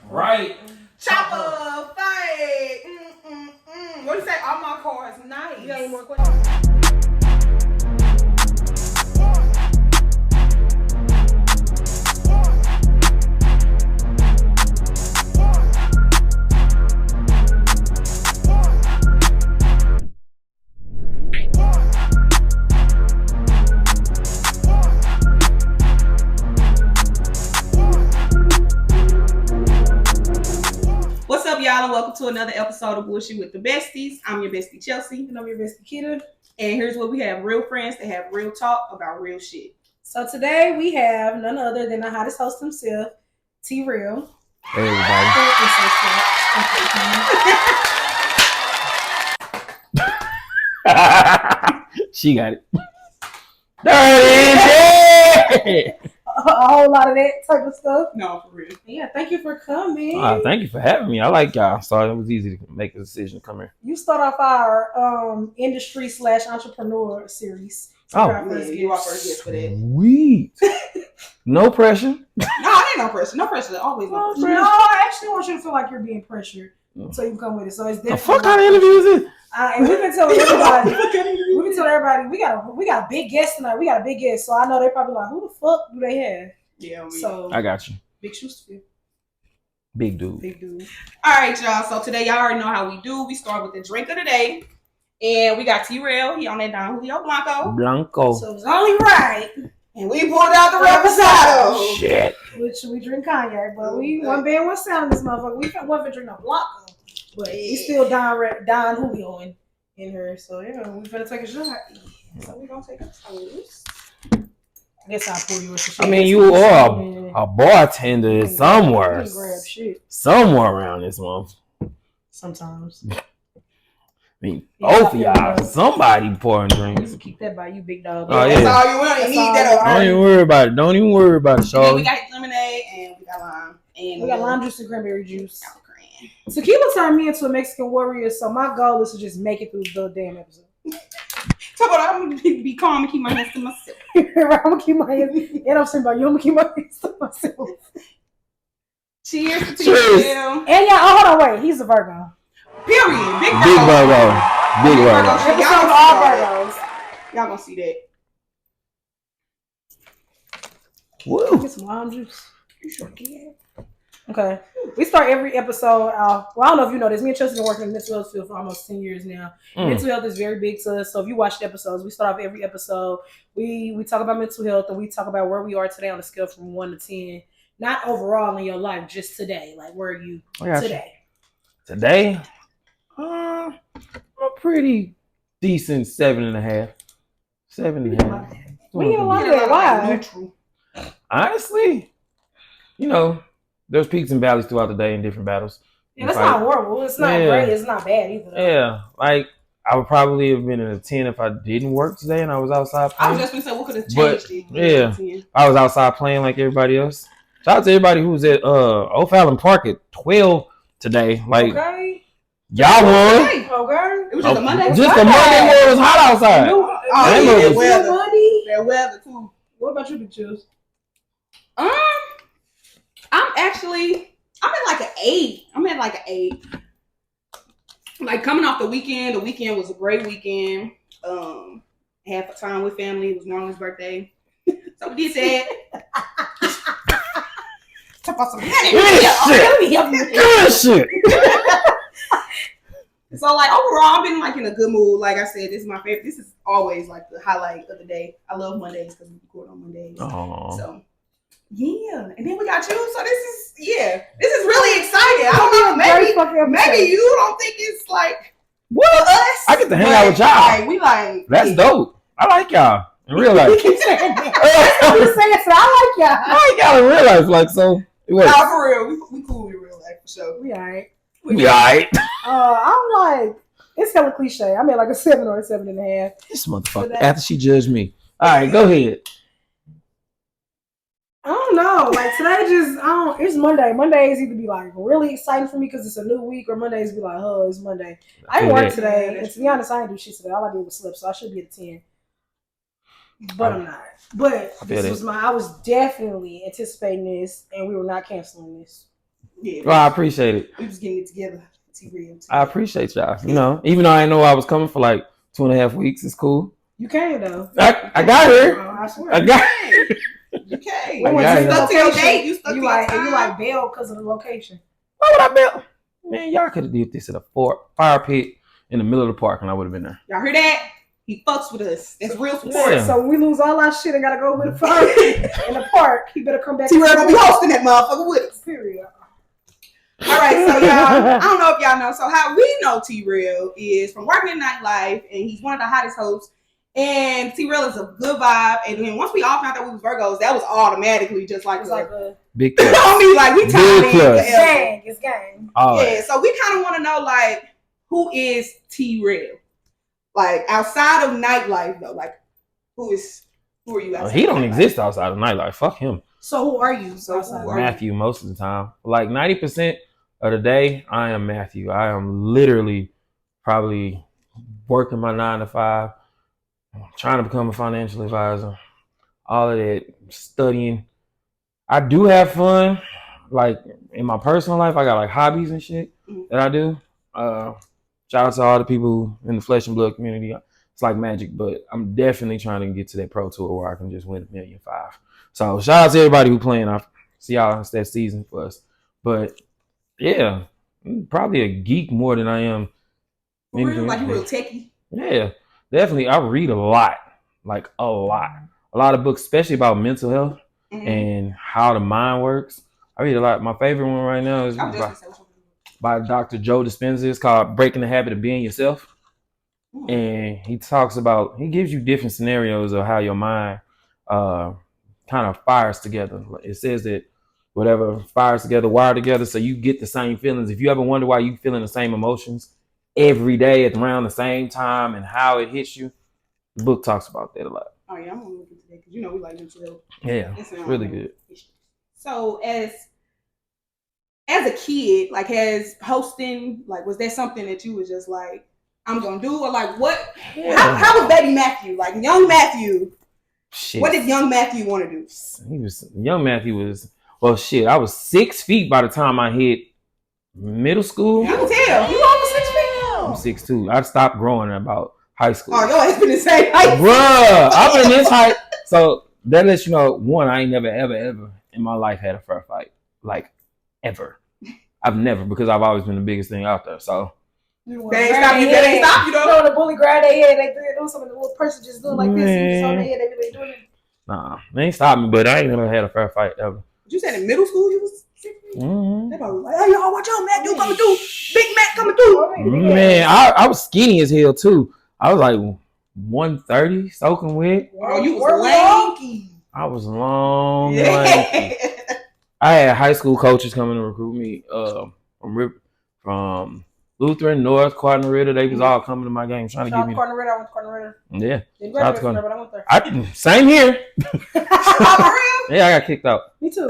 Right. Chopper fight. What do you say? All my cars nice. You got any more questions? What's up, y'all, and welcome to another episode of Bullshxt with the Besties. I'm your bestie, Chelsea. And I'm your bestie, Kita. And here's where we have real friends that have real talk about real shit. So today we have none other than the hottest host himself, T-Rell. Hey, everybody. She got it. There it is. A whole lot of that type of stuff. No, for real. Yeah, thank you for coming. Thank you for having me. I like y'all. So it was easy to make a decision to come here. You start off our industry/entrepreneur series. Oh, You are first guest for that. Sweet. No pressure. No, I ain't no pressure. No pressure. Always no pressure. No, I actually want you to feel like you're being pressured, so you can come with it. So it's The definitely fuck kind of interview is it? And we've been telling everybody. We got a big guest tonight. We got a big guest, so I know they're probably like, who the fuck do they have? Yeah, man. So I got you. big shoes to fill. Big dude. Big dude. All right, y'all. So today, y'all already know how we do. We start with the drink of the day. And we got T-Rell. He on that Don Julio Blanco. Blanco. So it's only right. And we pulled out the Reposado. Shit. Which we drink cognac, but we one band, one sound in this motherfucker. We want to drink no Blanco, but we still Don Julio in her. So we better take a shot. So we gonna take a toast. I guess I'll pour you with the shit. I mean, you are a bartender somewhere. You can grab shit Somewhere around this month. sometimes. I mean, both of y'all, somebody pouring drinks. Just keep that by you, big dog. Oh, That's yeah. all you want. You need that. Don't even worry about it. Don't even worry about it, And then we Charlie. got lemonade and we got lime. And We got lime juice and cranberry juice. Sour cream. Tequila turned me into a Mexican warrior, so my goal is to just make it through the damn episode. Talk about I'm gonna be calm and keep my hands to myself. I'm gonna keep my hands. And I'm saying about you, I'm gonna keep my hands to myself. Cheers to Cheers. T-Rell. And yeah, oh hold on, wait, he's a Virgo. Big Big Virgo. Big Virgo. Episode of all Virgos. Y'all gonna see that. Woo. Get some lime juice. You sure can. Okay. We start every episode off. Well, I don't know if you know this. Me and Chelsea have been working in the mental health field for almost 10 years now. Mental health is very big to us. So if you watch the episodes, we start off every episode. We talk about mental health and we talk about where we are today on a scale from 1 to 10. Not overall in your life, just today. Like, where are you today? Today, a pretty decent 7.5. 7.5. We ain't a lot of that. Why? Neutral. Honestly, there's peaks and valleys throughout the day in different battles. Yeah, that's not horrible. It's not great. It's not bad either. Yeah, like I would probably have been in a 10 if I didn't work today and I was outside I playing. was just gonna say what could have changed it. Yeah, I was outside playing like everybody else. Shout out to everybody who was at O'Fallon Park at 12 today. Like y'all won. Okay. It was just a Monday. Just a Monday where it was hot outside. That weather. Monday. That weather too. What about you, Big Chills? I'm at like an 8. I'm at like an 8. Like coming off the weekend was a great weekend. Had time with family. It was Marlon's birthday. So we did that. Talk about some Good shit. So like overall, I've been like in a good mood. Like I said, this is my favorite. This is always like the highlight of the day. I love Mondays because we record on Mondays. Aww. So yeah, and then we got you. So this is really exciting. I don't know, maybe you don't think it's like What? us. I get to hang out with y'all. Like, we like That's dope. I like y'all in real life. I'm just saying, so I like y'all. I like y'all in real life. Like so. It works. Nah, for real. We cool in real life for sure. We alright. We alright. I'm like, it's hella cliche. I'm at like a 7 or a 7.5. This motherfucker. After she judged me. All right, go ahead. I don't know. Like today, it's Monday. Mondays either be like really exciting for me because it's a new week, or Mondays be like, oh, it's Monday. I didn't work today, and to be honest, I didn't do shit today. All I did was sleep, so I should be at a 10. But I'm not. But I was definitely anticipating this, and we were not canceling this. Yeah. Well, I appreciate it. We was getting it together. T-Rell. I appreciate y'all. You know, even though I didn't know I was coming for like 2.5 weeks, it's cool. You came though. I got here. I swear. I got You came. I got You stuck to your date. You stuck to you your like time. you like bail because of the location. Why would I bail? Man, y'all could have did this at a fire pit in the middle of the park and I would have been there. Y'all hear that? He fucks with us. That's real support. Yeah. So when we lose all our shit and gotta go with a fire pit in the park, he better come back. T-Rell gonna be hosting that motherfucker with us. Period. All right, so y'all, I don't know if y'all know. So how we know T-Rell is from working in nightlife, and he's one of the hottest hosts. And T-Rell is a good vibe. And then once we all found out we was Virgos, that was automatically just like a big plus. I mean, like we tied in forever. It's gang. Yeah, so we kind of want to know like who is T-Rell? Like outside of nightlife though, like who are you outside? He don't exist outside of nightlife. Fuck him. So who are you? Matthew most of the time. Like 90% of the day, I am Matthew. I am literally probably working my 9 to 5, trying to become a financial advisor, all of that, studying. I do have fun. Like in my personal life, I got like hobbies and shit that I do. Shout out to all the people in the flesh and blood community. It's like magic, but I'm definitely trying to get to that pro tour where I can just win $1.5 million. So shout out to everybody who playing. I see y'all. It's that season for us. But yeah, I'm probably a geek more than I am. Real, like you real techie. Yeah, definitely. I read a lot, like a lot of books, especially about mental health and how the mind works. I read a lot. My favorite one right now is by Dr. Joe Dispenza. It's called Breaking the Habit of Being Yourself. And he gives you different scenarios of how your mind kind of fires together. It says that whatever fires together, wire together, so you get the same feelings. If you ever wonder why you feeling the same emotions every day at around the same time and how it hits you, the book talks about that a lot. Oh yeah, I'm gonna look into that because you know we like mental health. Yeah, it's really good. So as a kid, like as hosting, like was that something that you was just like, I'm gonna do, or like what? Yeah. How was baby Matthew? Like young Matthew. Shit. What did young Matthew want to do? Young Matthew was I was 6 feet by the time I hit middle school. You can tell. You almost 6 feet. I'm 6'2". I stopped growing at about high school. Oh, your ass been the same height. Bruh, I've been this height. So that lets you know, one, I ain't never, ever in my life had a fair fight. Like, ever. I've never, because I've always been the biggest thing out there. So they ain't stop you though. You know, the bully grab their head, they do something, the little person just doing like this, and just on their head, they really doing it. Nah, they ain't stopped me, but I ain't never had a fair fight ever. You said in middle school you was 6 feet? They probably like, hey, y'all, watch out, Matt, coming through. Big Matt coming through. Man, I was skinny as hell too. I was like 130 soaking wet. Oh, you was lanky. I was long. Lanky. I had high school coaches coming to recruit me from Lutheran, North, Cardinal Ritter. They was all coming to my game trying to get me. Cardinal Ritter, I went to Cardinal Ritter. Yeah. They graduated from there, but I went there. Same here. For real? Yeah, I got kicked out. Me too.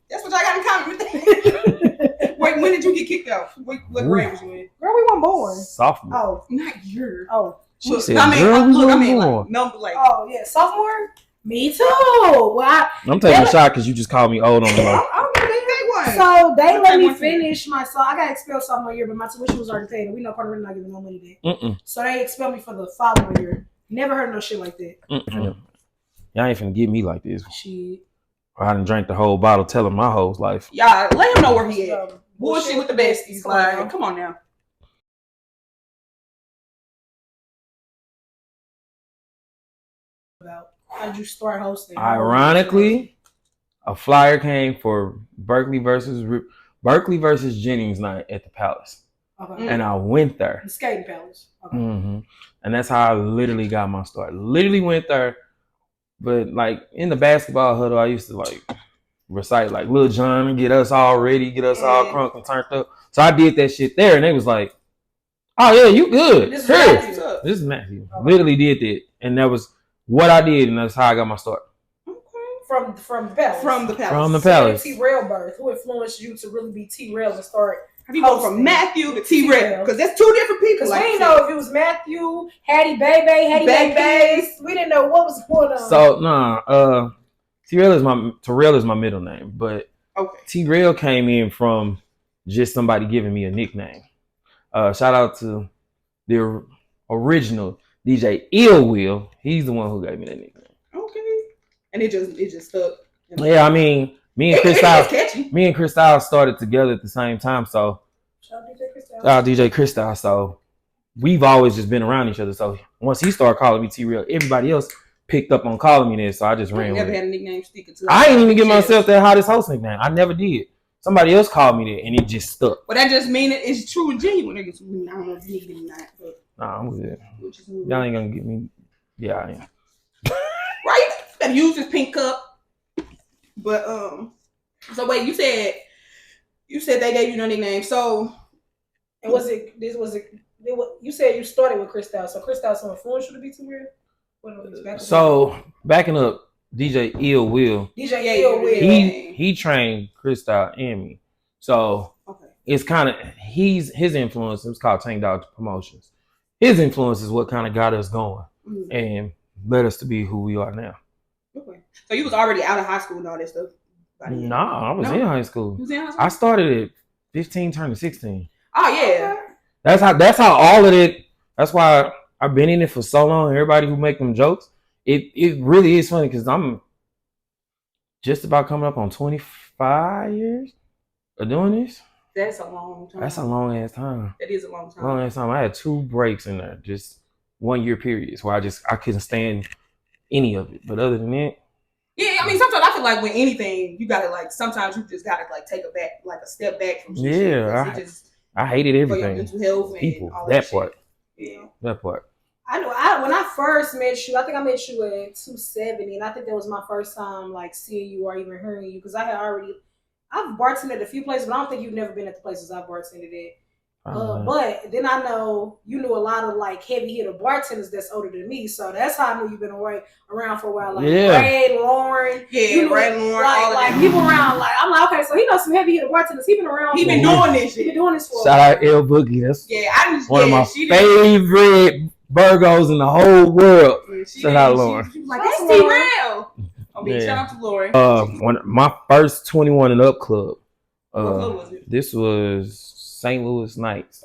That's what y'all got in common with that. Wait, when did you get kicked out? What grade was you in? Girl, we weren't born. Sophomore. Oh, not year. Oh. She said, like, number like. Oh yeah, sophomore. Me too. Well, I'm taking a shot because you just called me old on the line. So they let me finish my. So I got expelled sophomore year, but my tuition was already paid, and we know Cardinal Ritter not giving no money then. So they expelled me for the following year. Never heard no shit like that. Y'all ain't finna get me like this. Shit. I done drank the whole bottle, telling my whole life. Yeah, let him know where he at. Bullshit with the besties. Like, come on now. How did you start hosting? Ironically, a flyer came for Berkeley versus Jennings night at the Palace. Okay. And I went there. The skating palace. Okay. And that's how I literally got my start. Literally went there. But like in the basketball huddle, I used to like recite like Lil Jon and get us all ready, get us all crunk and turned up. So I did that shit there, and they was like, "Oh yeah, you good? This is Matthew." Okay. Literally did that, and that was what I did, and that's how I got my start. Okay. From the palace. From the palace. T-Rell birth. Who influenced you to really be T-Rell and start? How do you go from Matthew to T-Rell? Because that's two different people. Because we didn't know if it was Matthew, Hattie Baby. We didn't know what was going on. So Terrell is my middle name, but Okay. T-Rell came in from just somebody giving me a nickname. Shout out to the original DJ Ill Will. He's the one who gave me that nickname. Okay. And it just stuck. Yeah, I mean, me and Chris Styles started together at the same time, so DJ Chris Styles. So we've always just been around each other. So once he started calling me T-Rell, everybody else picked up on calling me this, so I just ran with it. Never had a nickname stick until I ain't even give myself that hottest host nickname. I never did. Somebody else called me that, and it just stuck. But that just means it's true and genuine. I don't know if you need it or not. But nah, I'm good. Y'all ain't gonna get me. Yeah, I am. Right? You better use this pink cup. But so wait, you said they gave you no nickname. So and you said you started with Chris Styles. So Chris Styles influenced you to be T-Rell? So backing up, DJ Ill Will. He trained Chris Styles and me. So it's kind of his influence. It was called Tank Dog Promotions. His influence is what kind of got us going and led us to be who we are now. Okay. So you was already out of high school and all that stuff? Nah, I was in high school. You was in high school? I started at 15, turning 16. Oh yeah. That's how all of it. That's why I've been in it for so long. Everybody who make them jokes, it really is funny because I'm just about coming up on 25 years of doing this. That's a long time. That's a long ass time. It is a long time. Long ass time. I had 2 breaks in there, just 1 year periods where I couldn't stand any of it. But other than that, yeah, I mean, sometimes I feel like with anything, you gotta sometimes you just gotta take a step back from shit. Yeah, I hated everything. Mental health people, and all that part. Yeah, that part. I know. When I first met you, I think I met you at 270, and I think that was my first time seeing you or even hearing you because I've bartended at a few places, but I don't think you've never been at the places I've bartended at. But then I know you knew a lot of heavy hitter bartenders that's older than me, so that's how I knew you've been around for a while. Ray, Lauren, Ray, Lauren, people around. I'm like, okay, so he knows some heavy hitter bartenders. He been around. He been doing this shit. He been doing this for. Shout out L Boogie. That's one of my favorite Virgos in the whole world. Shout out Lauren. She was like, that's T-Rell. Shout out to Lauren. My first 21 and up club. What club was it? This was St. Louis Nights.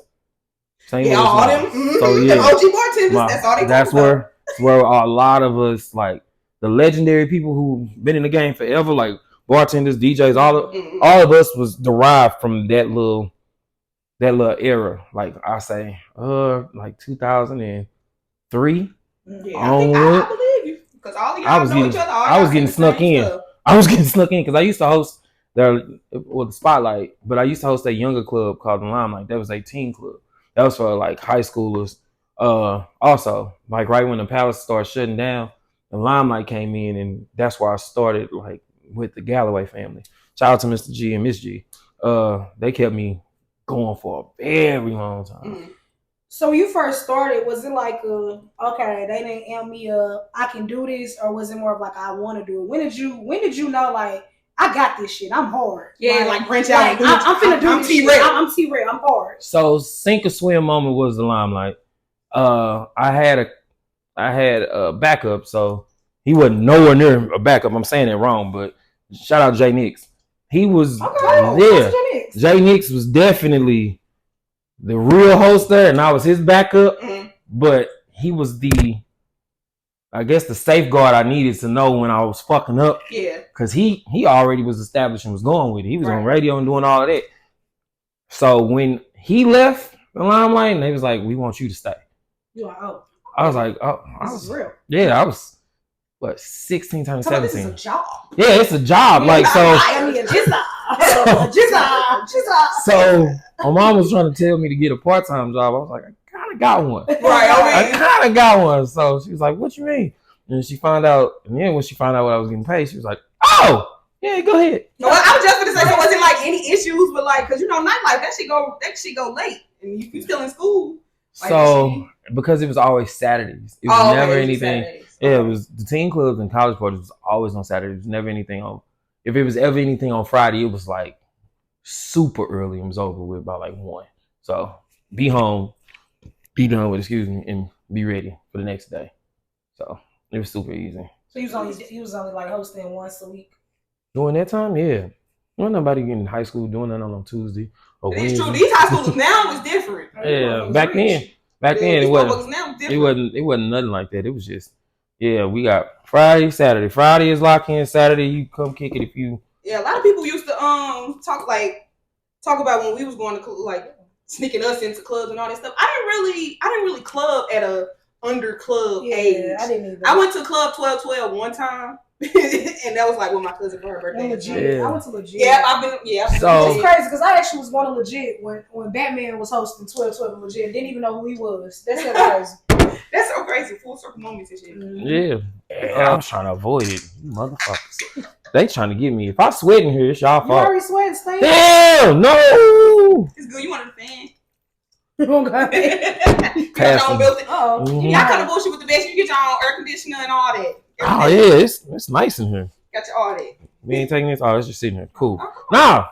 All them OG bartenders. That's where a lot of us, the legendary people who've been in the game forever, bartenders, DJs, all of us was derived from that little era. I say, 2003. Yeah, I believe you because all of y'all know each other. I was getting snuck in. I was getting snuck in because I used to host the Spotlight, but I used to host a younger club called the Limelight. That was a teen club. That was for high schoolers. Also, right when the Palace started shutting down, the Limelight came in, and that's where I started with the Galloway family. Shout out to Mr. G and Miss G. They kept me going for a very long time. Mm-hmm. So when you first started, was it okay, they didn't amp me up, I can do this, or was it more of I want to do it? When did you know I got this shit, I'm hard? Yeah, branch out. I'm finna do this T-Rell. shit. I'm T-Rell, I'm hard. So sink or swim moment was the Limelight. I had a backup, so he wasn't nowhere near a backup. I'm saying it wrong, but shout out Jay Nix. He was there. Jay Nix was definitely the real host there, and I was his backup. Mm-hmm. But he was the safeguard I needed to know when I was fucking up. Yeah. Because he already was established and was going with it. He was on radio and doing all of that. So when he left the Limelight, and they was like, we want you to stay. You're like, oh. I was like, oh. This is real. Yeah, I was, 16, turning 17. This is a job. Yeah, it's a job. So my mom was trying to tell me to get a part-time job. I was like, I kind of got one. I kind of got one. So she was like, what you mean? And she found out, and then when she found out what I was getting paid, she was like, oh, yeah, go ahead. No, I was just going to say, so was it any issues with because nightlife, that shit go late, and you still in school. So because it was always Saturdays, it was never anything. Yeah, it was the teen clubs and college parties was always on Saturdays. It was never anything on. If it was ever anything on Friday, it was super early and was over with by 1. So be home, be done with, and be ready for the next day. So it was super easy. So he was only hosting once a week. During that time, yeah. Well, nobody in high school doing that on Tuesday or It's Wednesday. true. These high schools now is different. Yeah, back then These it motherfuckers now different. wasn't nothing like that. It was just we got Friday, Saturday. Friday is lock in. Saturday you come kick it if you. Yeah, a lot of people used to talk about when we was going to like sneaking us into clubs and all that stuff. I didn't really club at a under club age. I didn't either. I went to Club 1212 one time. And that was like with my cousin for her birthday. Legit. I went to legit. Yeah, I've been So it's crazy because I actually was going to legit when Batman was hosting 1212 and legit. Didn't even know who he was. That's so crazy. That's so crazy. Full circle moments and shit. Yeah. I was trying to avoid it, you motherfuckers. They trying to get me. If I sweat in here, it's y'all fault. You already sweating, stay. Hell no. It's good. You wanted a fan. Okay. You got your own built-in. Mm-hmm. Y'all kind of bullshit with the best. You get your own air conditioner and all that. Oh yeah, it's nice in here. Got your all that. We ain't taking this. Oh, it's just sitting here. Cool. Nah,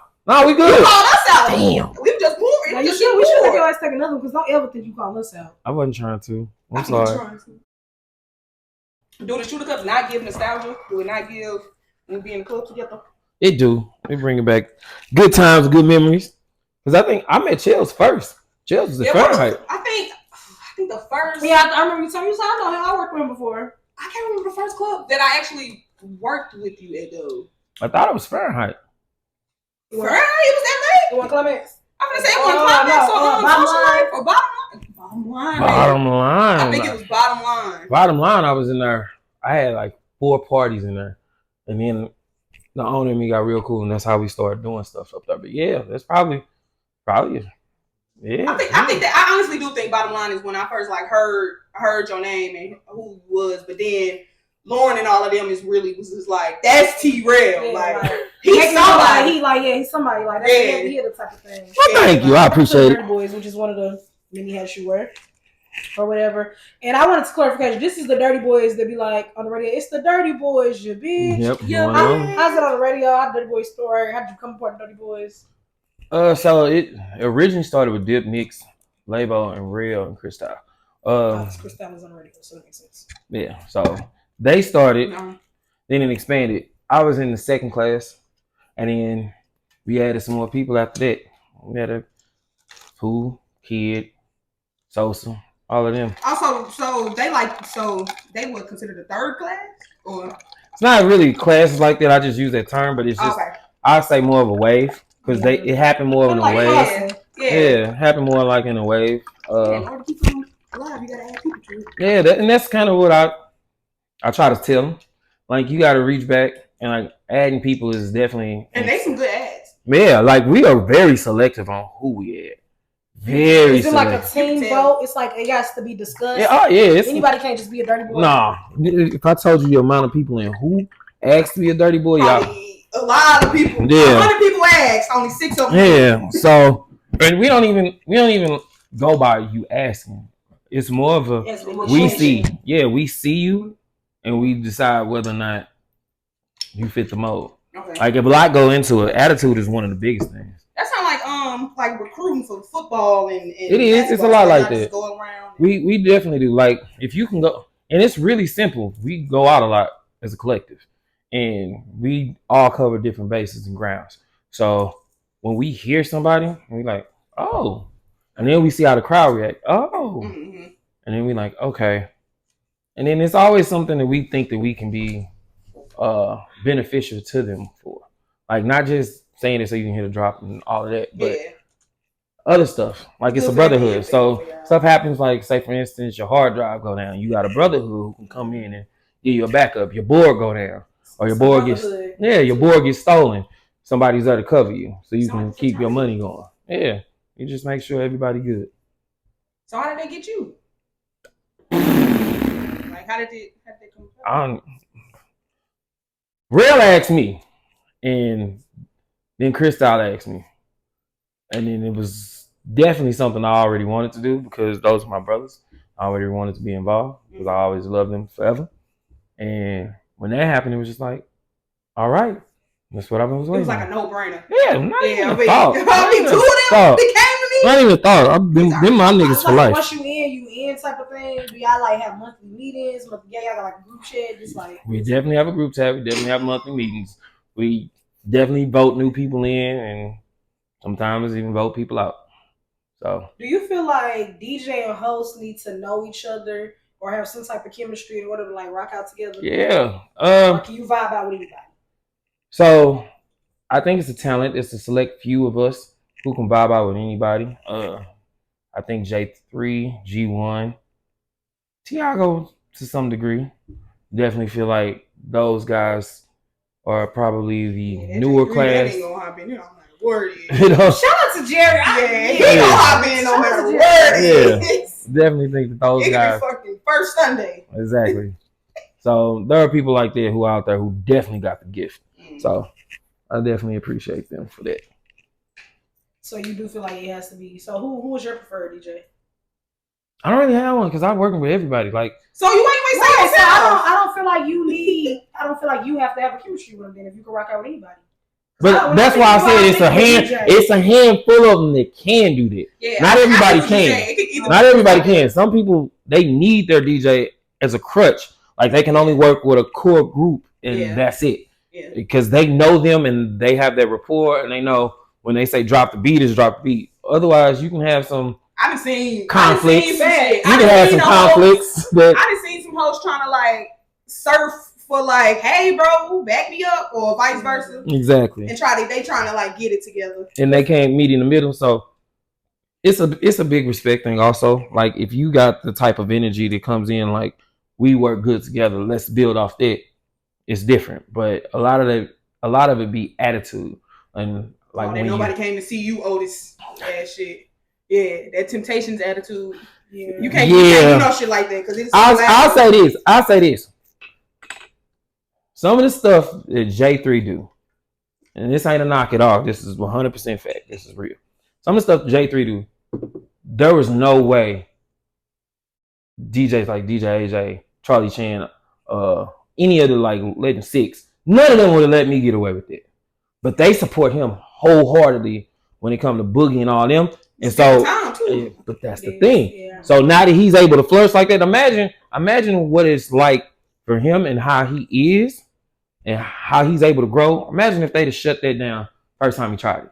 we good. You called us out. Damn. We just moved. Now, we should let your ass take another one because don't ever think you call us out. I wasn't trying to. I'm sorry. Do the shooter cups not give nostalgia? Do it not give when we be in the club together? It do. It bring it back good times, good memories. Because I think I met Chels first. Chels was the Fahrenheit. I think the first. Yeah, I remember you telling me. I know him. I worked with him before. I can't remember the first club that I actually worked with you at though. I thought it was Fahrenheit. Fahrenheit? It was that late? You want Clements? I'm gonna say it was Climax or Bottom Line. Bottom line. I think it was Bottom Line. Bottom Line, I was in there. I had like 4 parties in there. And then the owner and me got real cool, and that's how we started doing stuff up there. But yeah, that's probably yeah. I think that I honestly do think Bottom Line is when I first like heard your name and who you was, but then Lauren and all of them was just like, that's T-Rell. Yeah, like he's somebody. He's somebody like that. Yeah. He the type of thing. Well, thank you. I appreciate it. Dirty Boys, which is one of the many hats you wear. Or whatever. And I wanted to clarification. This is the Dirty Boys that be like on the radio. It's the Dirty Boys, you bitch. Yep. How's it on the radio? How'd Dirty Boys story? How'd you come apart the Dirty Boys? So it originally started with Dip, Nix, Labo, and Real and Cristal. Cristal was on the radio, so it makes sense. Yeah. So they started, then it expanded. I was in the second class, and then we added some more people after that. We had a Pooh, Kid, Sosa. All of them. Also, so they would consider the third class, or it's not really classes like that. I just use that term, but it's just I say more of a wave because it happened more in a wave. Yeah, it happened more like in a wave. In order to keep them alive, you gotta add people to it. Yeah, and that's kind of what I try to tell them. Like you got to reach back and like adding people is definitely and they some good ads. Yeah, like we are very selective on who we add. Very. Is it like a team vote? It's like it has to be discussed. Yeah, anybody can't just be a dirty boy. Nah, if I told you the amount of people in who asked to be a dirty boy, y'all. A lot of people. Yeah. 100 people asked. Only 6 of them. Yeah. So, and we don't even go by you asking. It's more of a we see you, and we decide whether or not you fit the mold. Okay. Like if a lot go into it, attitude is one of the biggest things. That sounds like recruiting for football and it is. It's a lot like that. We definitely do. Like if you can go, and it's really simple. We go out a lot as a collective, and we all cover different bases and grounds. So when we hear somebody, we like, oh, and then we see how the crowd react. Oh, and then we like, okay, and then it's always something that we think that we can be beneficial to them for, like not just saying it so you can hit a drop and all of that, but other stuff. Like it's a brotherhood. So stuff happens like, say for instance, your hard drive go down. You got a brotherhood who can come in and give you a backup. Your board go down. Or your board gets stolen. Somebody's there to cover you. So you can keep your money going. Yeah. You just make sure everybody good. So how did they get you? Like how did they come? Real asked me. And then Cristal asked me. And then it was definitely something I already wanted to do because those are my brothers. I already wanted to be involved because I always loved them forever. And when that happened, it was just like, all right, that's what I was waiting. It was like a no-brainer. Yeah, not even a thought. Not even a thought. I've been my niggas for life. Once you in type of thing. Do y'all like have monthly meetings? Yeah, y'all got like a group chat, just like. We definitely have a group chat. We definitely have monthly meetings. We definitely vote new people in, and sometimes even vote people out. So, do you feel like DJ and host need to know each other or have some type of chemistry in order to like rock out together? yeah. Or can you vibe out with anybody? So I think it's a talent. It's a select few of us who can vibe out with anybody. I think J3, G1, Tiago to some degree. Definitely feel like those guys are probably the newer class. Ain't gonna hop in, you know, word is. You know? Shout out to Jerry. He gonna hop in no matter what it is. Definitely think that those guys. It could be fucking first Sunday. Exactly. So there are people like that who are out there who definitely got the gift. So I definitely appreciate them for that. So you do feel like it has to be. So who is your preferred DJ? I don't really have one because I'm working with everybody. Like, so you ain't say yourself. I don't feel like you need. I don't feel like you have to have a chemistry with them. Then if you can rock out with anybody. But that's why I said it's a hand. It's a handful of them that can do that. Yeah, not everybody can. Not everybody can. Some people they need their DJ as a crutch. Like they can only work with a core group and that's it. Yeah. Because they know them and they have that rapport and they know when they say drop the beat is drop the beat. Otherwise, you can have some. I done seen conflicts. You can have some conflicts. I done seen some hosts trying to like surf for like, hey bro, back me up, or vice versa. Exactly. And they trying to like get it together. And they can't meet in the middle. So it's a big respect thing also. Like if you got the type of energy that comes in like we work good together, let's build off that, it's different. But a lot of it be attitude. And like when nobody came to see you, Otis, that shit. Yeah, that Temptations attitude. Yeah. You can't do shit like that because I'll say this. Some of the stuff that J3 do, and this ain't a knock at all. This is 100% fact. This is real. Some of the stuff J3 do, there was no way DJs like DJ AJ, Charlie Chan, any of the like Legend 6, none of them would have let me get away with it. But they support him wholeheartedly when it comes to Boogie and all them. And so, but that's the thing. Yeah. So now that he's able to flourish like that, imagine what it's like for him and how he is and how he's able to grow. Imagine if they'd have shut that down first time he tried it.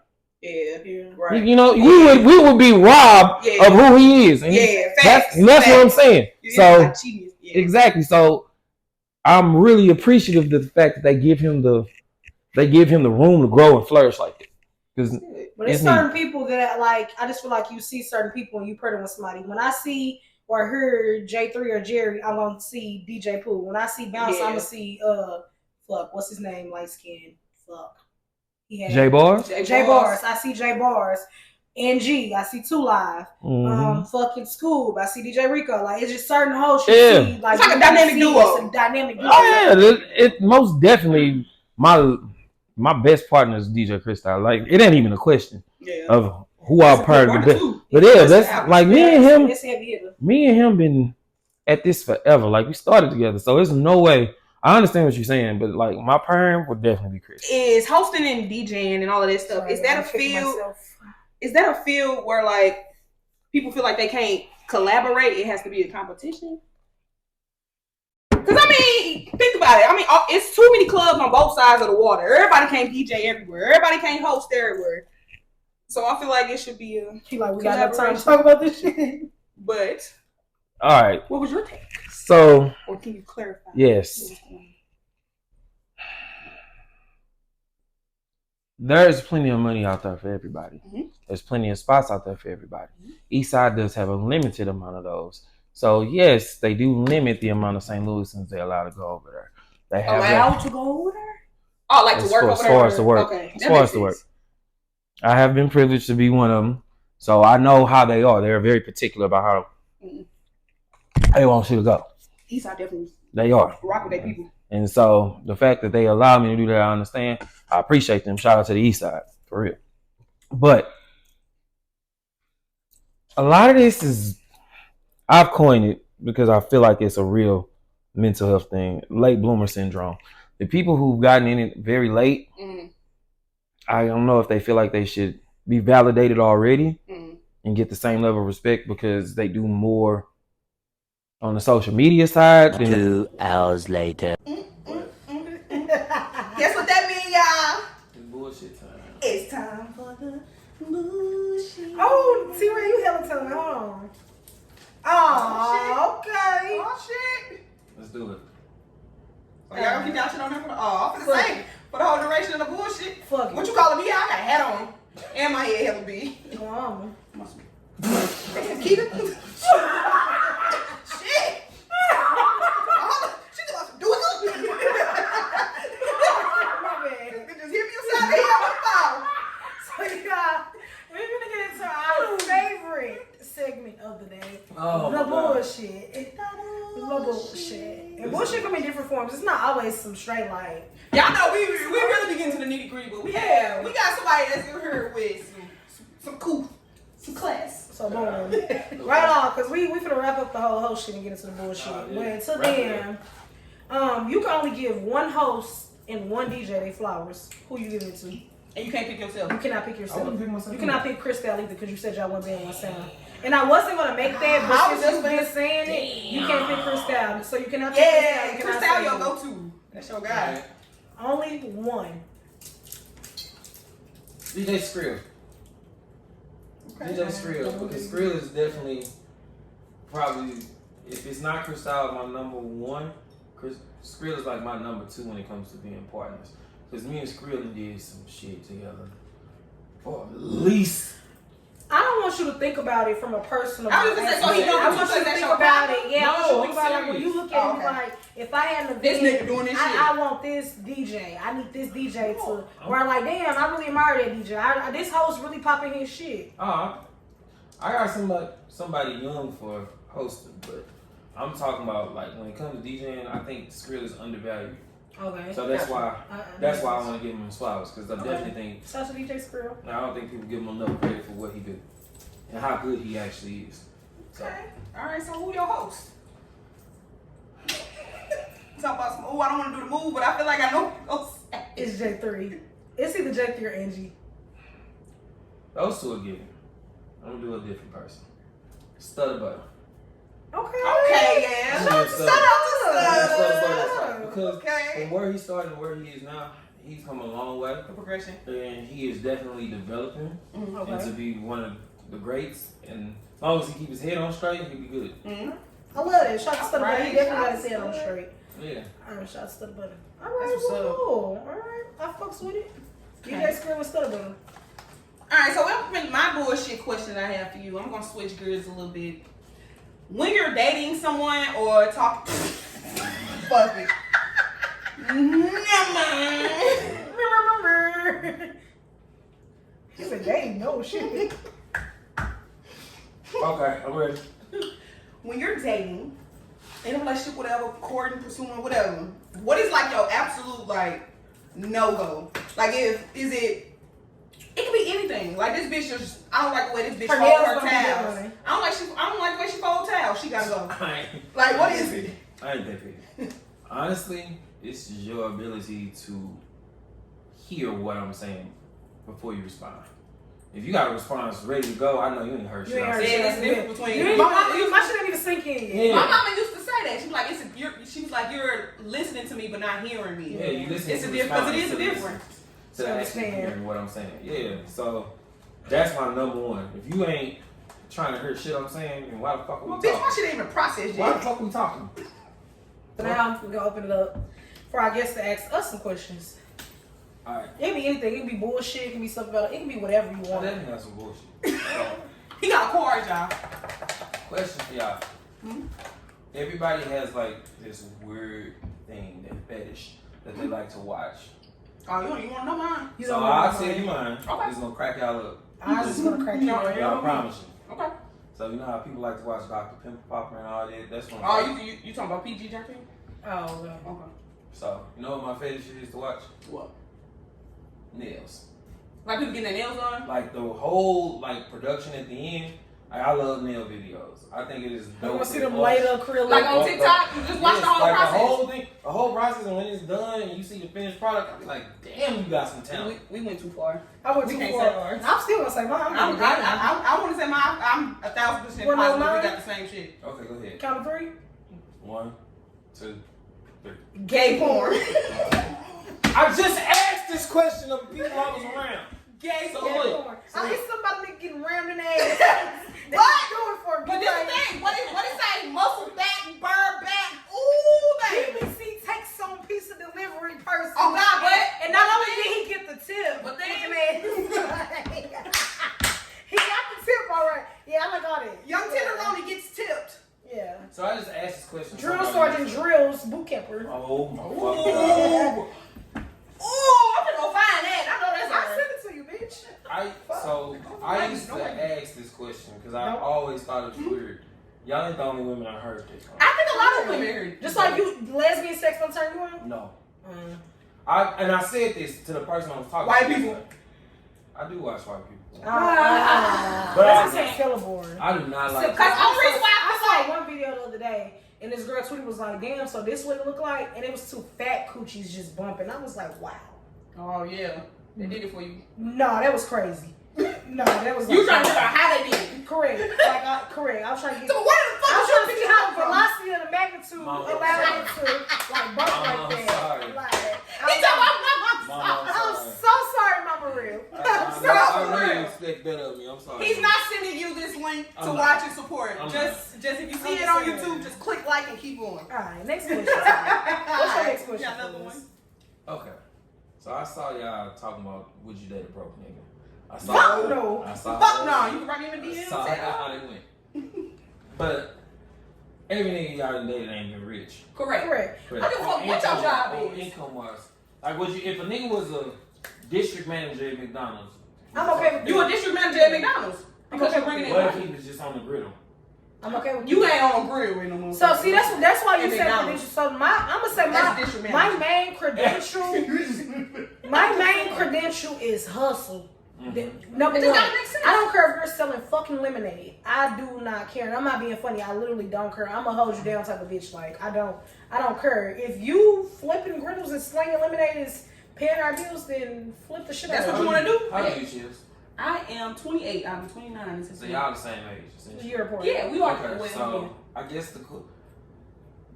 Yeah, right. You know, we would be robbed of who he is. And that's what I'm saying. So exactly. So I'm really appreciative of the fact that they give him the room to grow and flourish like that. Because but it's certain people that like I just feel like you see certain people and you partner with somebody. When I see or hear J3 or Jerry, I'm gonna see DJ Pooh. When I see Bounce, I'm gonna see what's his name? Light skin. J Bars? J Bars. I see J Bars. NG, I see 2 Live. Fucking Scoob, I see DJ Rico. Like it's just certain hosts you see. Like it's like a dynamic duo. It's a dynamic duo. Oh yeah, it most definitely my best partner is DJ Crystal. Like it ain't even a question of who I partnered the best. But that's like me and him been at this forever. Like we started together, so there's no way. I understand what you're saying, but like my parent would definitely be Chris. Is hosting and DJing and all of that stuff. Sorry, is that a field? Is that a field where like people feel like they can't collaborate? It has to be a competition. Because I mean, think about it. I mean, it's too many clubs on both sides of the water. Everybody can't DJ everywhere. Everybody can't host everywhere. So I feel like it should be a. We got enough time to talk about this shit. But. All right. What was your take? So. Or can you clarify? Yes. There's plenty of money out there for everybody. Mm-hmm. There's plenty of spots out there for everybody. Mm-hmm. Eastside does have a limited amount of those. So yes, they do limit the amount of St. Louisans they're allowed to go over there. They have allowed to go over there? Oh, like to work over there? As far as to work. Okay. As far as to work. I have been privileged to be one of them. So I know how they are. They're very particular about how they want you to go. Eastside definitely. They are. Rock with their people. And so the fact that they allow me to do that, I understand. I appreciate them. Shout out to the East Side, for real. But a lot of this is, I've coined it because I feel like it's a real mental health thing. Late bloomer syndrome. The people who've gotten in it very late, I don't know if they feel like they should be validated already and get the same level of respect because they do more on the social media side. 2 hours later. Guess what that means, y'all? Oh, T-Rell, you hella telling. Hold on. Oh, okay. Oh shit. Let's do it. So y'all gonna keep y'all shit on there for the I'm finna say for the whole duration of the bullshit. Fuck it. What you calling me? I got a hat on. And my head hella big. Keep it. Shit. She just do it. Just hit me upside the head with the ball. So y'all, we're gonna get into our favorite segment of the day. Oh, the bullshit. The bullshit. And bullshit come in different forms. It's not always some straight like. Y'all know we really be getting to the nitty gritty, but we got somebody that's in here with some cool, some class. So boom, right on, cause we finna wrap up the whole host shit and get into the bullshit. But until then, you can only give one host and one DJ they flowers. Who you giving it to? And you can't pick yourself. You cannot pick yourself. I wouldn't pick myself You cannot pick Crystal either because you said y'all wouldn't be on one sound. And I wasn't gonna make that, but since you've been saying it, you can't pick Crystal. So you cannot pick Yeah, Crystal. Crystal your go-to. That's your guy. Only one. DJ Skrill. Okay. DJ Skrill. Because Skrill is definitely probably, if it's not Crystal my number one, Skrill is like my number two when it comes to being partners. Because me and Skrill did some shit together for at least. I don't want you to think about it from a personal. I was gonna say, so he don't I want you to think about it. Yeah, I want you to think about it. Like, when you look at it, like, if I had an this event, nigga doing this shit. I want this DJ. I need this DJ to. Where I'm like, damn, I really admire that DJ. This host really popping his shit. I got somebody young for hosting, but I'm talking about like when it comes to DJing, I think Skrill is undervalued. Okay. So that's why I want to give him his flowers because I definitely think. Shout out to DJ Skrill. I don't think people give him enough credit for what he did and how good he actually is. So. Okay. All right. So who your host? Talk about some. Oh, I don't want to do the move, but I feel like I know. It's J3. It's either J3 or Angie. Those two are given. I'm gonna do a different person. Stutter Butter. Okay, yeah. Shout out to Stutter. Because from where he started and where he is now, he's come a long way. The progression. And he is definitely developing Okay. and to be one of the greats. And as long as he keep his head on straight, he'll be good. Mm-hmm. I love it. Shout out to Stutter Butter. He definitely got his head on straight. Yeah. Alright, shout out to Stutter Butter. Alright, cool. Alright, I fucks with it. DJ Skrill with Stutter Butter. Alright, so my bullshit question I have for you. I'm gonna switch gears a little bit. When you're dating someone or talking, fuck it. He said, "Dang, no shit." Okay, I'm ready. When you're dating, in a relationship, whatever, courting, pursuing, whatever, what is like your absolute like no-go? Like it can be anything. Like this bitch just, I don't like the way this bitch folds her towels. I don't like the way she folds towels. She gotta go. Like what is it? I ain't that picky. Honestly, it's your ability to hear what I'm saying before you respond. If you got a response ready to go, I know you ain't heard shit. Yeah, that's different between. My shit ain't even sink in. Yeah. My mama used to say that. She was like, you're listening to me but not hearing me. Yeah, you listen. It's a difference. Because it is a difference. To actually hearing what I'm saying. Yeah. So that's my number one. If you ain't trying to hear shit I'm saying, then why the fuck are we talking? Bitch, my shit ain't even processed yet. Why the fuck we talking? So now we're gonna open it up for our guests to ask us some questions. Alright. It can be anything. It can be bullshit. It can be stuff about it. It can be whatever you want. That has some bullshit. He got a card, y'all. Question for y'all. Everybody has like this weird thing, that fetish that they like to watch. Oh, you want to know mine? You So don't know I'll mine. tell you mine. Okay. It's gonna crack y'all up. I was just gonna crack you up. I promise you. Okay. So you know how people like to watch Dr. Pimple Popper and all that? That's what Oh, I'm you talking about PG jerky? Oh, okay. Okay. So, you know what my fetish is to watch? What? Nails. Like people getting their nails done? Like the whole like production at the end. I love nail videos. I think it is dope. You wanna see them light acrylic? Like on TikTok, you just watch the whole process. The whole thing, the whole process, and when it's done and you see the finished product, I'm like, damn, you got some talent. We went too far. I went We too can't far. say ours. I'm still gonna say mine. I want to say mine. I'm 1,000% positive we got the same shit. Okay, go ahead. Count of 3. 1, 2, 3. Gay porn. I just asked this question of people I was around. Gay So porn. look, I get somebody getting rammed in the ass. They do it for me. But this is the thing. What it say? Muscle back, bird back. Ooh, baby. BBC takes some piece of delivery person. Oh God, and not only did he get the tip, but then he got the tip all right. Yeah, I like all that. young Tenderoni gets tipped. Yeah. So I just asked this question. Drill sergeant drills boot camper. Oh my Ooh. Ooh, I'm gonna go find that. I know that's I right. sent it to you, bitch. I used to ask this question because I always thought it was weird. Y'all ain't the only women I heard this. I think a lot of women heard. Just like you, lesbian sex don't turn you on? No. I said this to the person I was talking White to. people. I do watch white people. But I that's hella boring. I do not like. Because only reason why I saw one video the other day, and this girl tweeted was like, "Damn, so this what it looked like," and it was two fat coochies just bumping. I was like, "Wow." Oh yeah, they did it for you. No, that was crazy. No, that was. You trying to figure out how they did it? Correct. Correct. I was trying to get. So where the fuck I was was trying to your see how the velocity and the magnitude Mama, allowed it to like bump like that. sorry. I'm so sorry, Mama Real. I'm so I sorry. really expect better of me. I'm sorry. He's not sending you this link to watch and support. Just if you see it on YouTube, just click like and keep going. All right, next question. What's your next question? Got another one. Okay. So I saw y'all talking about would you date a broke nigga. I saw Fuck no. I saw Fuck no, you can write me in the I DM. saw how they went. But every nigga y'all done dated ain't been rich. Correct. Correct. I give a fuck what your job is. Income wise. Like would you if a nigga was a district manager at McDonald's. I'm okay with You a district manager at McDonald's because you're bringing in What if money. he was just on the griddle? I'm okay with You ain't on a grill with no more. So see, that's why you At said McDonald's. credential. So I'm gonna say That's district my manager. main credential. My main credential is hustle. Number It one, just gotta make sense. I don't care if you're selling fucking lemonade. I do not care. And I'm not being funny. I literally don't care. I'm a hold you down type of bitch. Like I don't care. If you flipping griddles and slinging lemonade is paying our bills, then flip the shit That's out. what you want to do? How old are you, Chips? I am 28. I'm 29. So y'all the same age, essentially. You're important. Yeah, we are. Okay, Well, so I guess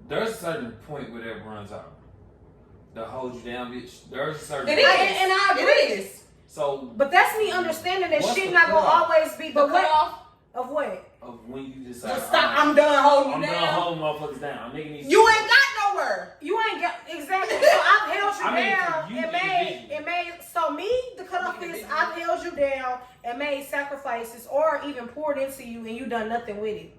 there's a certain point where that runs out. The hold you down, bitch. There's a certain It point. is. And I agree. It is. So But that's me understanding that What's shit the not gonna cutoff? always be. The But what cutoff. of what? of when you decide, Just stop. I'm done holding I'm you done down. holding motherfuckers down. Nigga needs You ain't got nowhere. You ain't got exactly. So I've held you I mean, down for you and made individually. so me the cutoff is I've held you down and made sacrifices or even poured into you and you done nothing with it.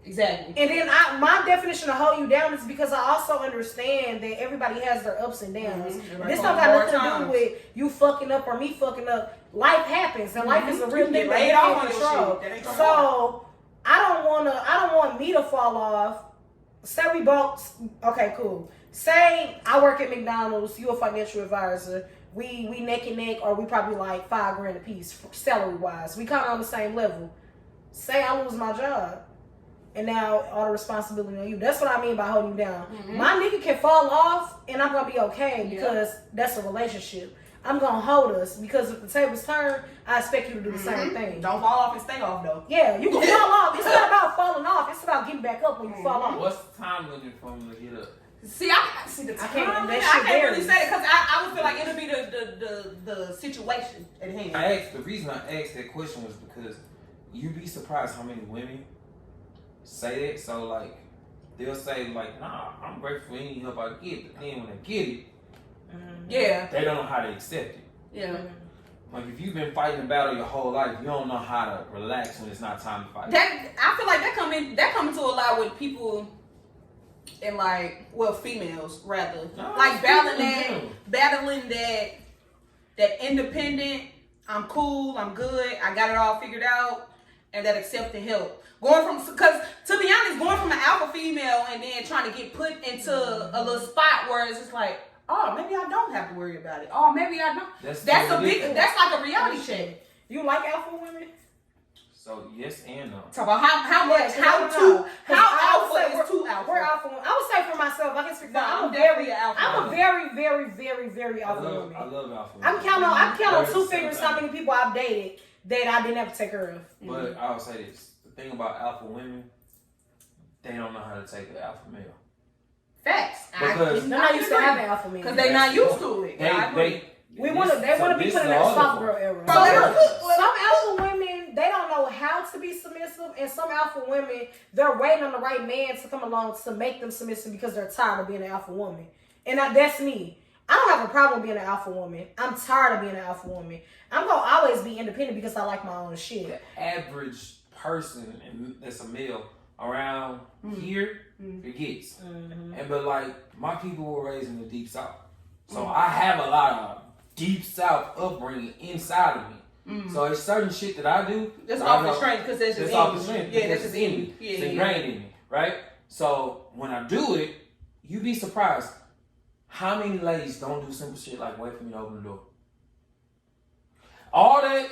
Exactly. And then my definition of hold you down is because I also understand that everybody has their ups and downs. This don't got nothing to do with you fucking up or me fucking up. Life happens and life is a real You thing get that laid you off can't on your control. shit. That ain't your So I don't want me to fall off. Say we both okay, cool. Say I work at McDonald's, you a financial advisor. We neck and neck, or we probably like $5,000 a piece, salary wise. We kind of on the same level. Say I lose my job, and now all the responsibility on you. That's what I mean by holding you down. Mm-hmm. My nigga can fall off, and I'm gonna be okay because that's a relationship. I'm gonna hold us because if the tables turn, I expect you to do the same thing. Don't fall off and stay off though. Yeah, you can fall off. It's not about falling off. It's about getting back up when you fall off. What's the time limit for him to get up? See, I see the time. I can't- that I shit can't really varies. say it because I would feel like it'll be the situation at hand. The reason I asked that question was because you'd be surprised how many women say that. So like they'll say like, nah, I'm grateful for any help I get, but then when they get it, Yeah. they don't know how to accept it. Yeah. Like if you've been fighting a battle your whole life, you don't know how to relax when it's not time to fight. That I feel like that come into a lot with people and like females rather. No, Like people battling that independent, I'm cool, I'm good, I got it all figured out, and that accepting help. Because to be honest, going from an alpha female and then trying to get put into a little spot where it's just like, oh, maybe I don't have to worry about it. Oh, maybe I don't. That's like a reality check. You like alpha women? So yes and no. Talk about how much, how alpha is too alpha. We're alpha women. I would say for myself, I can speak for I'm definitely an alpha. I'm a very, very, very, very I alpha love woman. alpha. I'm counting on Very two fingers how sometimes. many people I've dated that I didn't have to take care of. But I'll say this: the thing about alpha women, they don't know how to take an alpha male. Facts. Because They're not used to having alpha men. Because they're not used to it. They want to be put in that soft girl era. So some alpha women, they don't know how to be submissive, and some alpha women, they're waiting on the right man to come along to make them submissive because they're tired of being an alpha woman. And that's me. I don't have a problem being an alpha woman. I'm tired of being an alpha woman. I'm going to always be independent because I like my own shit. The average person that's a male around here forgets. But like, my people were raised in the deep south. So I have a lot of deep south upbringing inside of me. So it's certain shit that I do. That's off the strength because that's just off the strength. Yeah, that's just in me. It's ingrained in me, right? So when I do it, you'd be surprised how many ladies don't do simple shit like wait for me to open the door. All that,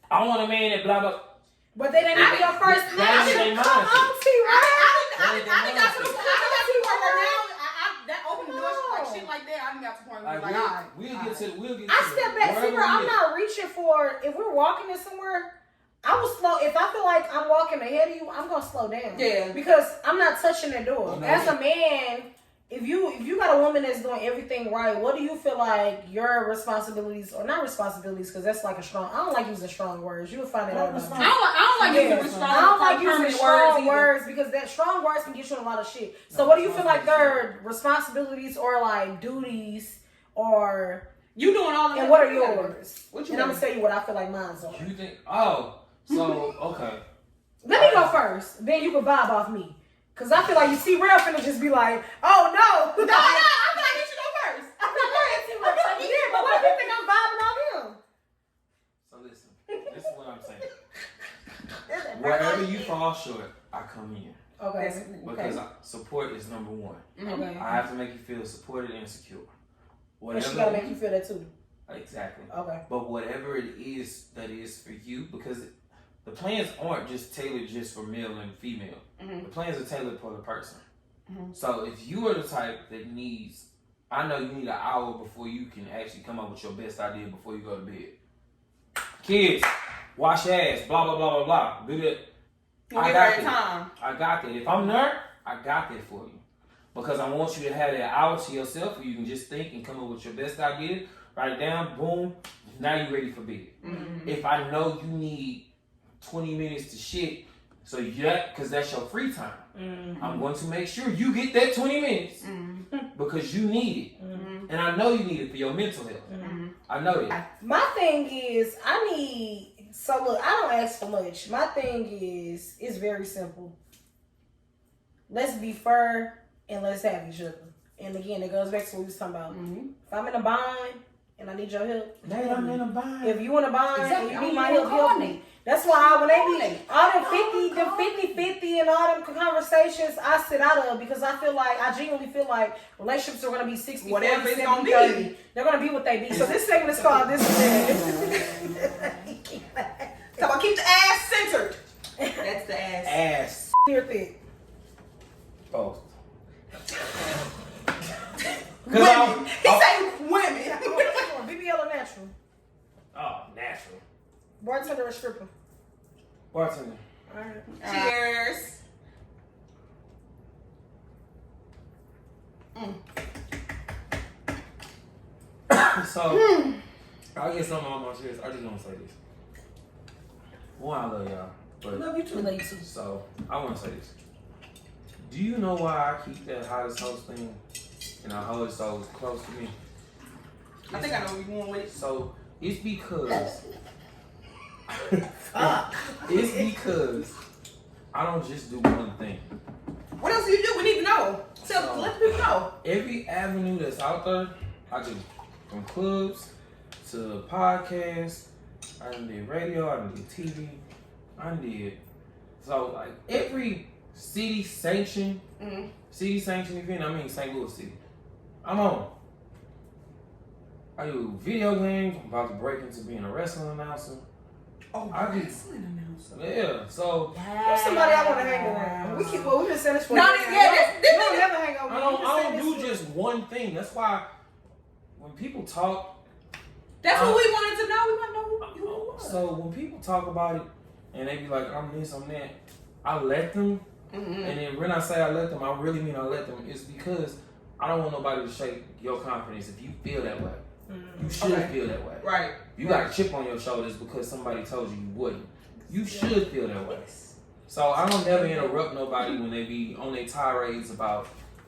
I want a man that blah blah. But they didn't have your first name. Come on, T-Rell. I think that's what that open the door like shit like that. I didn't got to the point where we'll get to I step back, T-Rell. I'm not reaching for, if we're walking in somewhere, I will slow. If I feel like I'm walking ahead of you, I'm gonna slow down. Yeah. Because I'm not touching that door. As a man, if you got a woman that's doing everything right, what do you feel like your responsibilities, or not responsibilities, because that's like a strong. I don't like using strong words. You will find it out. I don't like using strong. I don't like using strong words because that strong words can get you in a lot of shit. So what do you feel like their responsibilities or like duties or you doing all of that? And what are yours? What you and I'm gonna tell you what I feel like mine's are. You think? Oh, so okay. Let me go first. Then you can vibe off me. Cause I feel like you see T-Rell finna just be like, oh no. I feel like you should go first. I'm not going to T-Rell. Yeah, but what if you think I'm vibing off him? So listen, this is what I'm saying. Wherever you fall short, I come in. Okay. Because support is number one. Okay. I have to make you feel supported and secure. But she gotta make you feel that too. Exactly. Okay. But whatever it is that is for you, because the plans aren't just tailored just for male and female. The plans are tailored for the person. So if you are the type that needs, I know you need an hour before you can actually come up with your best idea before you go to bed. Kids, wash your ass, blah, blah, blah, blah, blah. Do that. I got that. I got that. If I'm there, I got that for you. Because I want you to have that hour to yourself where you can just think and come up with your best idea, write it down, boom, now you're ready for bed. If I know you need 20 minutes to shit, so because that's your free time, I'm going to make sure you get that 20 minutes because you need it. And I know you need it for your mental health. I know that. My thing is, so look, I don't ask for much. My thing is, it's very simple. Let's be fair and let's have each other. And again, it goes back to what we was talking about. If I'm in a bind and I need your help, I'm in a bind. If you in a bind and you need my help me. That's why when they be all them 50 and all them conversations, I sit out of because I genuinely feel like relationships are gonna be 60, whatever 40, it's 70, gonna 30. be. They're gonna be what they be. So this segment is called This Is That. Come on, keep the ass centered. That's the ass. Ass. You're thick. Both. Women. He say women. BBL or natural? Oh, natural. Bartender or stripper? Bartender. All right. Cheers. So, I'll get something on my chest. I just want to say this. One, I love y'all. But Love you too. Love you too. So, I want to say this. Do you know why I keep that hottest host thing and our host souls close to me? I think I know what you're going with. So, it's because... it's because I don't just do one thing. What else do you do? We need to know. Let people know. Every avenue that's out there, I do. From clubs to podcasts, I done did radio, I done did TV, I did. So like every city sanctioned event, I mean St. Louis City, I'm on. I do video games, I'm about to break into being a wrestling announcer. Oh, wrestling announcer. Yeah, so There's somebody I want to hang around. We've been saying this for this don't never hang out with I don't do just one thing. That's why when people talk, that's what we wanted to know. We want to know who you are. So when people talk about it and they be like, I'm this, I'm that, I let them. And then when I say I let them, I really mean I let them. It's because I don't want nobody to shake your confidence if you feel that way. You should feel that way. Right. You got a chip on your shoulders because somebody told you wouldn't. You should feel that way. So I don't never interrupt nobody when they be on their tirades about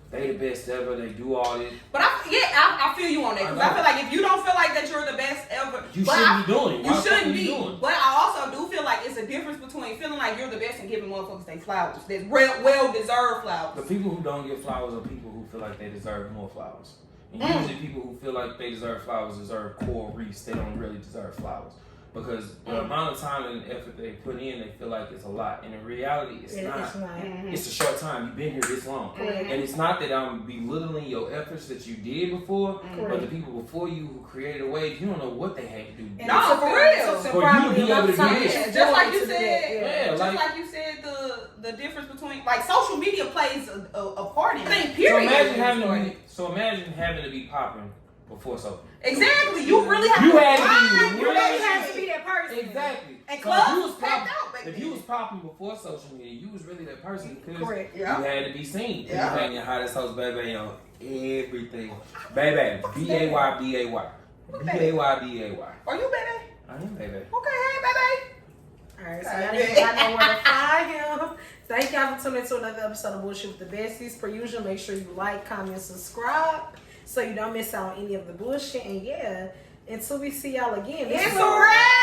they the best ever, they do all this. But I feel you on that because I feel like if you don't feel like that you're the best ever, you shouldn't be doing it. You shouldn't be. But I also do feel like it's a difference between feeling like you're the best and giving motherfuckers their flowers. That's well deserved flowers. The people who don't get flowers are people who feel like they deserve more flowers. And usually people who feel like they deserve flowers deserve coral reefs. They don't really deserve flowers. Because the amount of time and effort they put in, they feel like it's a lot. And in reality, it's not. It's a short time. You've been here this long. And it's not that I'm belittling your efforts that you did before, but the people before you who created a wave, you don't know what they had to do. No, for real. For you to be able to do this. Just like you said, like you said, the difference between, like, social media plays a part in it. Period. So imagine having to be popping before so. Exactly. You really have to be that person. Exactly. And so clubs packed out back then. If you was popping before social media, you was really that person because you had to be seen. You had your hottest host baby on everything. Baby. B-A-Y, B-A-Y. B-A-Y, B-A-Y. Are you baby? I am baby. Okay, hey baby. Alright, so y'all know where to find him. Thank y'all for tuning in to another episode of Bullshit with the Besties. Per usual, make sure you like, comment, subscribe so you don't miss out on any of the bullshit. And yeah, until we see y'all again. It's a wrap!